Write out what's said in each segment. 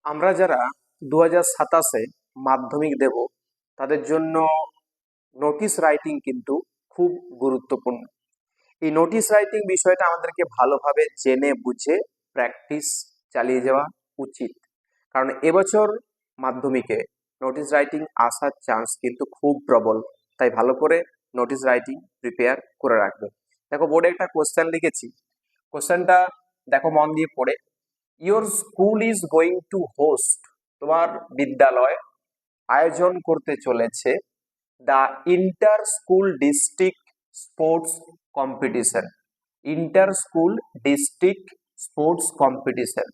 আমরা যারা 2027 মাধ্যমিক দেব তাদের জন্য নোটিশ রাইটিং কিন্তু খুব গুরুত্বপূর্ণ। এই নোটিশ রাইটিং বিষয়টা আমাদেরকে ভালোভাবে জেনে বুঝে প্র্যাকটিস চালিয়ে যাওয়া উচিত, কারণ এবছর মাধ্যমিকে নোটিশ রাইটিং আসার চান্স কিন্তু খুব প্রবল। তাই ভালো করে নোটিশ রাইটিং প্রিপেয়ার করে রাখবে। দেখো, বোর্ডে একটা কোশ্চেন লিখেছি, কোশ্চেনটা দেখো মন দিয়ে পড়ে। Your school is going to host, তোমার বিদ্যালয় আয়োজন করতে চলেছে the inter school district sports competition. Inter school district sports competition.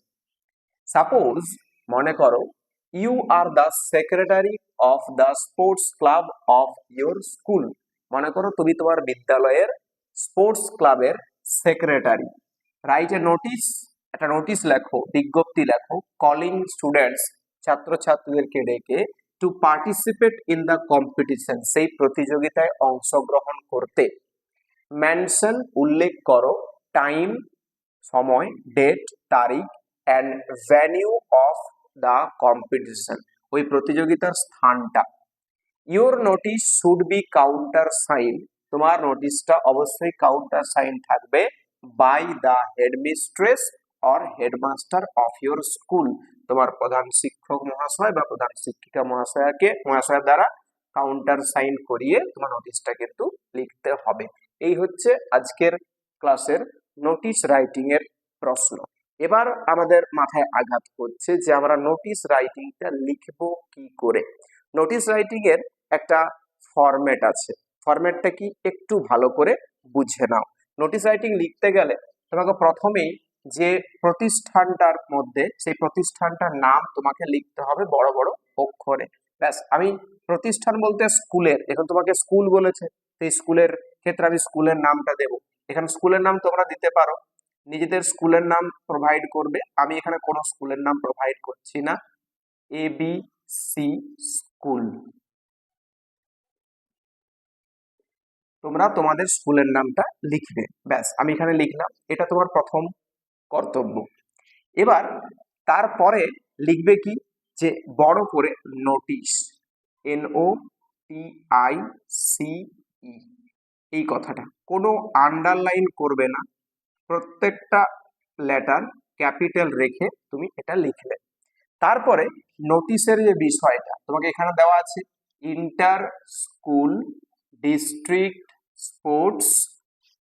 Suppose, মনে করো, you are the secretary of the sports club of your school. মনে করো তুমি তোমার বিদ্যালয়ের স্পোর্টস ক্লাবের সেক্রেটারি। রাইট এ নোটিশ, একটা নোটিশ লেখো, বিজ্ঞপ্তি লেখো, কলিং স্টুডেন্টস, ছাত্রছাত্রীদেরকে ডেকে to participate in the competition, সেই প্রতিযোগিতায় অংশগ্রহণ করতে। মেনশন, উল্লেখ করো, টাইম, সময়, ডেট, তারিখ, and venue of the competition, ওই প্রতিযোগিতার স্থানটা। Your notice should be counter sign, তোমার নোটিশটা অবশ্যই কাউন্টার সাইন থাকবে by the headmistress or headmaster of your school, তোমার প্রধান শিক্ষক মহাশয় বা প্রধান শিক্ষিকা মহাশয়ের দ্বারা কাউন্টার সাইন করিয়ে তোমার নোটিশটা কিন্তু লিখতে হবে। এই হচ্ছে আজকের ক্লাসের নোটিশ রাইটিং এর প্রশ্ন। এবার আমাদের মাথায় আঘাত করছে যে আমরা নোটিশ রাইটিংটা লিখবো কি করে। নোটিশ রাইটিং এর একটা ফরম্যাট আছে, ফরম্যাটটা কি একটু ভালো করে বুঝে নাও। নোটিশ রাইটিং লিখতে গেলে তোমাকে প্রথমেই যে প্রতিষ্ঠানটার মধ্যে, সেই প্রতিষ্ঠানটার নাম তোমাকে লিখতে হবে বড় বড় অক্ষরে। ব্যাস, আমি প্রতিষ্ঠান বলতে স্কুলের, এখন তোমাকে স্কুল বলেছে, সেই স্কুলের ক্ষেত্রে আমি স্কুলের নামটা দেব। এখানে স্কুলের নাম তোমরা দিতে পারো, নিজেদের স্কুলের নাম প্রোভাইড করবে। আমি এখানে কোনো স্কুলের নাম প্রোভাইড করছি না। ABC স্কুল, তোমরা তোমাদের স্কুলের নামটা লিখবে। ব্যাস, আমি এখানে লিখলাম, এটা তোমার প্রথম কর্তব্য। এবার তারপরে লিখবে কি, যে বড় করে নোটিশ, NOTICE, এই কথাটা কোনো আন্ডারলাইন করবে না, প্রত্যেকটা লেটার ক্যাপিটাল রেখে তুমি এটা লিখলে। তারপরে নোটিশের যে বিষয়টা তোমাকে এখানে দেওয়া আছে, inter school district sports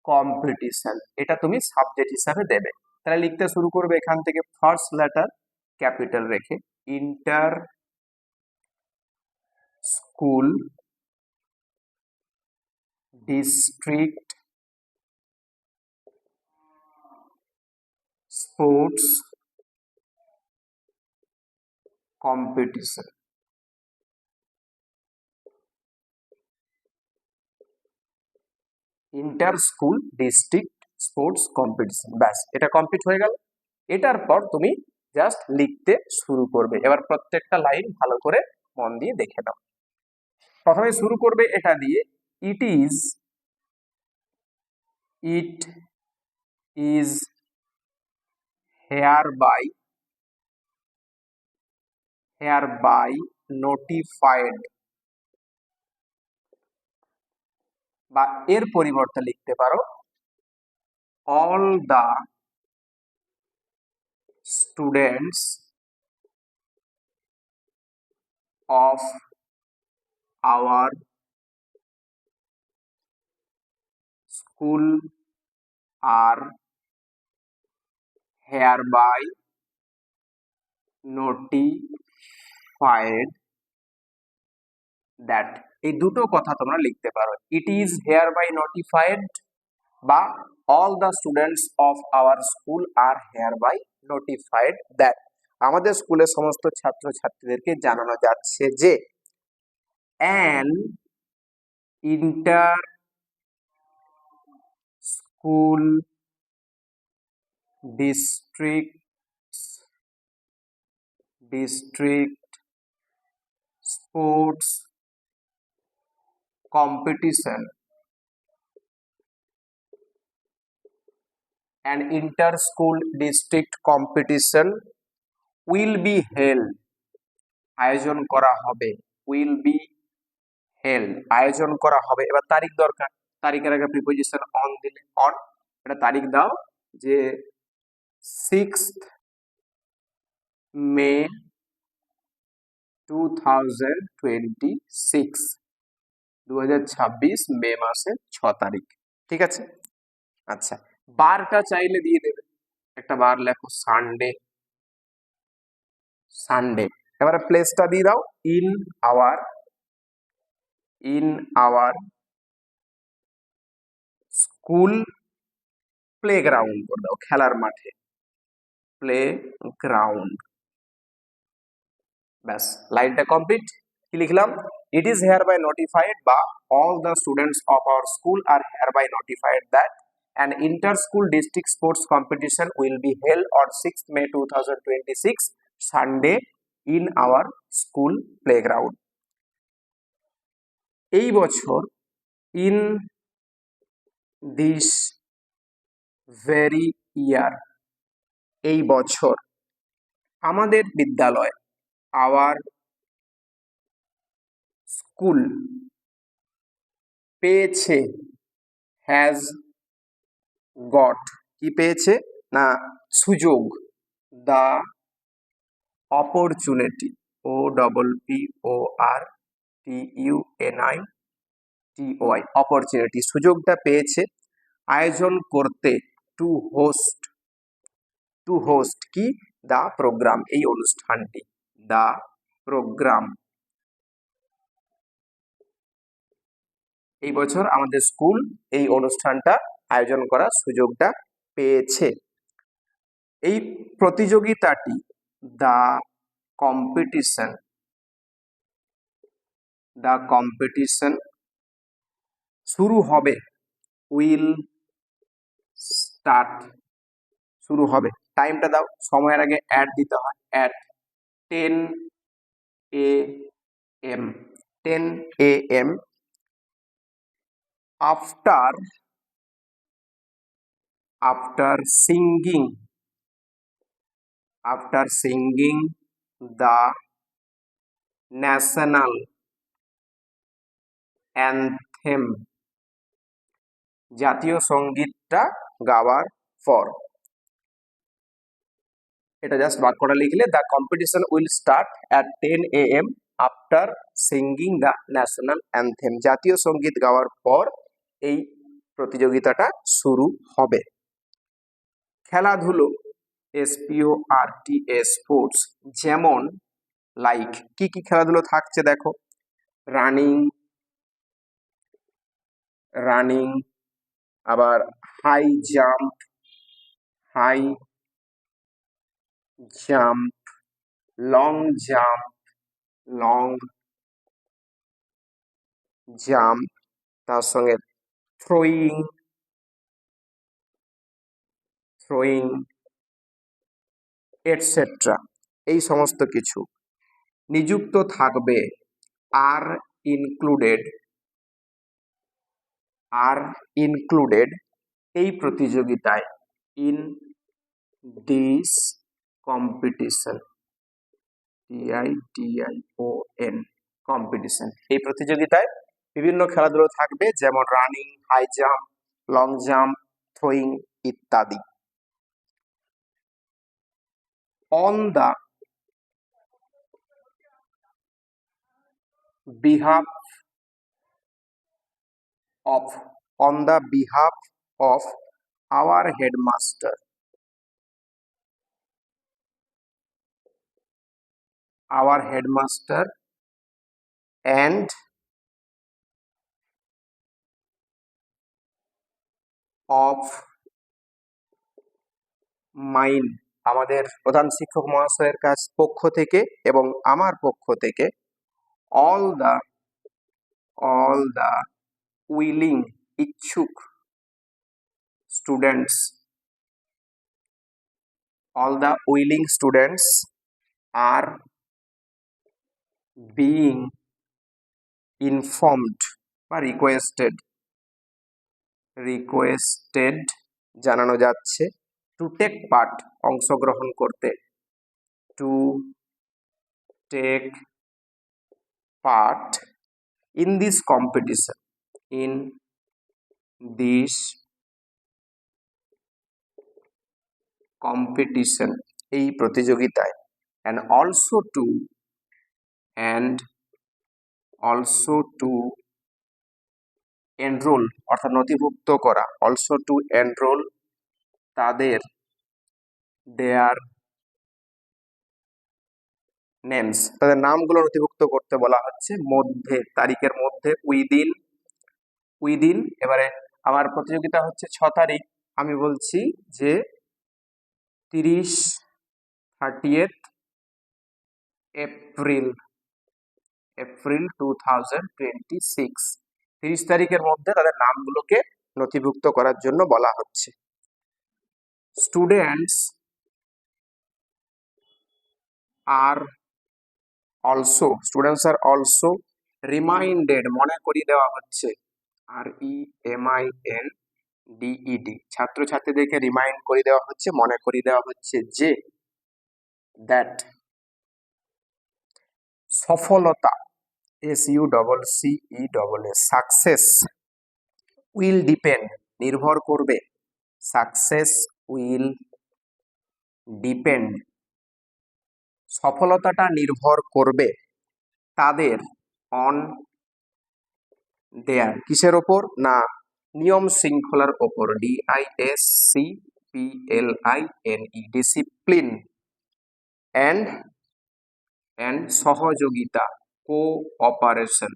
competition, এটা তুমি সাবজেক্ট হিসাবে দেবে। তাহলে লিখতে শুরু করবে এখান থেকে, ফার্স্ট লেটার ক্যাপিটাল রেখে, inter school district sports competition. Inter school district sports competition, ব্যাস এটা কমপ্লিট হয়ে গেল। এটার পর তুমি জাস্ট লিখতে শুরু করবে। এবার প্রত্যেকটা লাইন ভালো করে মন দিয়ে দেখে নাও। প্রথমে শুরু করবে এটা দিয়ে, ইট ইজ hereby notified, বা এর পরিবর্তে লিখতে পারো, all the students of our school are hereby notified that, এই দুটো কথা তোমরা লিখতে পারো, ইট ইজ hereby notified বা all the students of our school are hereby notified that, আমাদের স্কুলের সমস্ত ছাত্রছাত্রীদেরকে জানানো যাচ্ছে যে an inter school district sports competition, an inter school district competition will be held, আয়োজন করা হবে, উইল বি হেল্ড, আয়োজন করা হবে। এবার তারিখ দরকার, তারিখের আগে প্রিপোজিশন অন দিলে অন, এটা তারিখ দাও যে 6th মে 2026, 2026 মে মাসের 6 তারিখ, ঠিক আছে। আচ্ছা, বারটা চাইলে দিয়ে দেবে, একটা বার লেখো সানডে, সানডে। এবারে প্লেসটা দিয়ে দাও in our, in our school play ground করে দাও, খেলার মাঠে, প্লে গ্রাউন্ড। ব্যাস, লাইনটা কমপ্লিট। কি লিখলাম? It is hereby notified বা all the students of our school আর hereby notified that an inter-school district sports competition will be held on 6th May 2026 Sunday in our school playground. এই বছর in this very year, এই বছর আমাদের বিদ্যালয়, our school পেয়েছে, has got, কি পেয়েছে না সুযোগ, the opportunity, O double P O R T U N I T Y, opportunity, সুযোগটা পেয়েছে আয়োজন করতে, টু হোস্ট, টু হোস্ট কি দা প্রোগ্রাম, এই অনুষ্ঠানটি, দা প্রোগ্রাম। এই বছর আমাদের স্কুল এই অনুষ্ঠানটা আয়োজন করার সুযোগটা পেয়েছে। এই প্রতিযোগিতাটি, দা কম্পিটিশন, দা কম্পিটিশন শুরু হবে, উইল স্টার্ট, শুরু হবে। টাইমটা দাও, সময়ের আগে অ্যাট দিতে হয়, at 10 AM, 10 AM after, after singing, after singing the national anthem, জাতীয় সঙ্গীতটা গাওয়ার পর। এটা জাস্ট বাক্যটা লিখলে, the competition will start at 10 AM after singing the national anthem, জাতীয় সঙ্গীত গাওয়ার পর এই প্রতিযোগিতাটা শুরু হবে। খেলাধুলো, SPORTS, স্পোর্টস, যেমন লাইক, কি কি খেলাধুলো থাকছে দেখো, রানিং, রানিং, আবার high jump, high jump, long jump, long jump, তার সঙ্গে থ্রোয়িং, থ্রোয়িং এটসেট্রা, এই সমস্ত কিছু নিযুক্ত থাকবে, আর ইনক্লুডেড, আর ইনক্লুডেড এই প্রতিযোগিতায়, in this competition, TITION, competition, এই প্রতিযোগিতায় বিভিন্ন খেলাধুলো থাকবে, যেমন running, high jump, long jump, throwing ইত্যাদি। On the behalf of, on the behalf of our headmaster, our headmaster and of mine, আমাদের প্রধান শিক্ষক মহাশয়ের কাছ পক্ষ থেকে এবং আমার পক্ষ থেকে, all the willing, ইচ্ছুক students, all the willing students are being informed বা রিকোয়েস্টেড, জানানো যাচ্ছে, টু টেক পার্ট, অংশগ্রহণ করতে, to take part in this competition, in this competition, এই প্রতিযোগিতায়, and also to enroll অর্থাৎ নথিভুক্ত করা, also to enroll তাদের their names, তাদের নামগুলো নথিভুক্ত করতে বলা হচ্ছে, মধ্যে, তারিখের মধ্যে, উইদিন। এবারে আমার প্রতিযোগিতা হচ্ছে 6 তারিখ, আমি বলছি যে 30th এপ্রিল 2026, 30 তারিখের মধ্যে তাদের নামগুলোকে নথিভুক্ত করার জন্য বলা হচ্ছে। স্টুডেন্টস আর অলসো রিমাইন্ডেড, মনে করিয়ে দেওয়া হচ্ছে, REMINDED, ছাত্রছাত্রীদেরকে রিমাইন্ড করে দেওয়া হচ্ছে, মনে করিয়ে দেওয়া হচ্ছে যে দ্যাট সফলতা, SUCCESS, সাকসেস উইল ডিপেন্ড, নির্ভর করবে, সাকসেস উইল ডিপেন্ড, সফলতাটা নির্ভর করবে তাদের, অন দেয়ার, কিসের ওপর, না নিয়ম শৃঙ্খলার ওপর, DISCPLINE, ডিসিপ্লিন, অ্যান্ড সহযোগিতা, কোঅপারেশন,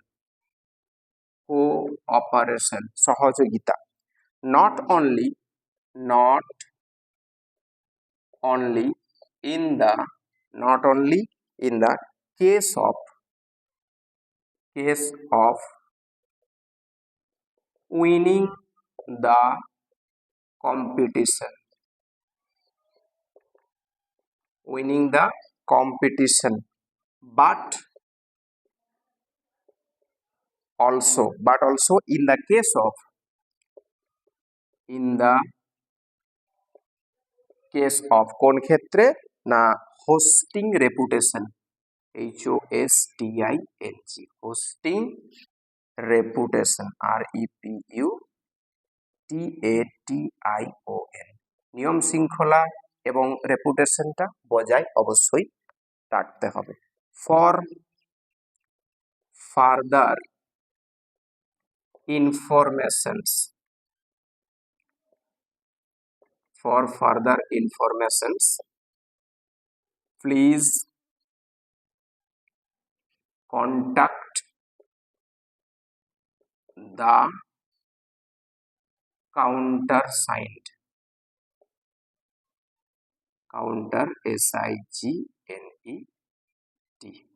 সহযোগিতা, not only in the case of winning the competition, but also in the case of কোন ক্ষেত্রে, না hosting reputation, HOSTING, hosting reputation, REPUTATION, নিয়ম শৃঙ্খলা এবং রেপুটেশনটা বজায় অবশ্যই রাখতে হবে। For further informations please contact the countersigned,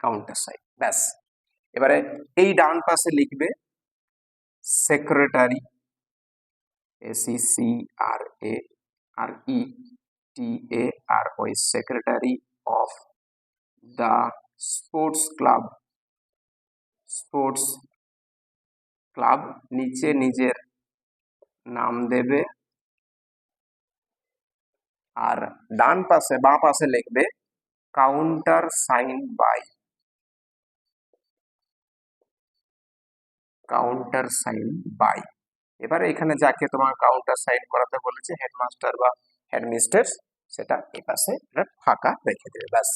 countersigned, ব্যাস। এবারে এই ডান পাশে লিখবে secretary, SECRETARY, secretary of the sports club, নিচে নিজের নাম দেবে, আর ডান পাশে, বাঁ পাশে লিখবে কাউন্টার সাইন বাই, এবারে এখানে যাকে তোমার কাউন্টার সাইন করাতে বলেছে, হেডমাস্টার বা হেডমিস্ট্রেস, সেটা এই পাশে ফাঁকা রেখে দেবে, ব্যাস।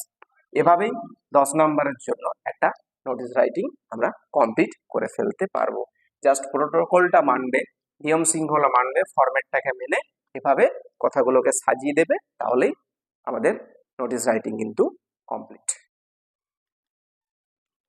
এভাবেই 10 নম্বরের জন্য একটা নোটিশ রাইটিং আমরা কমপ্লিট করে ফেলতে পারবো। জাস্ট প্রোটোকলটা মানবে, নিয়ম শৃঙ্খলা মানবে, ফরম্যাটটাকে মেনে এভাবে কথাগুলোকে সাজিয়ে দেবে, তাহলেই আমাদের নোটিশ রাইটিং কিন্তু কমপ্লিট।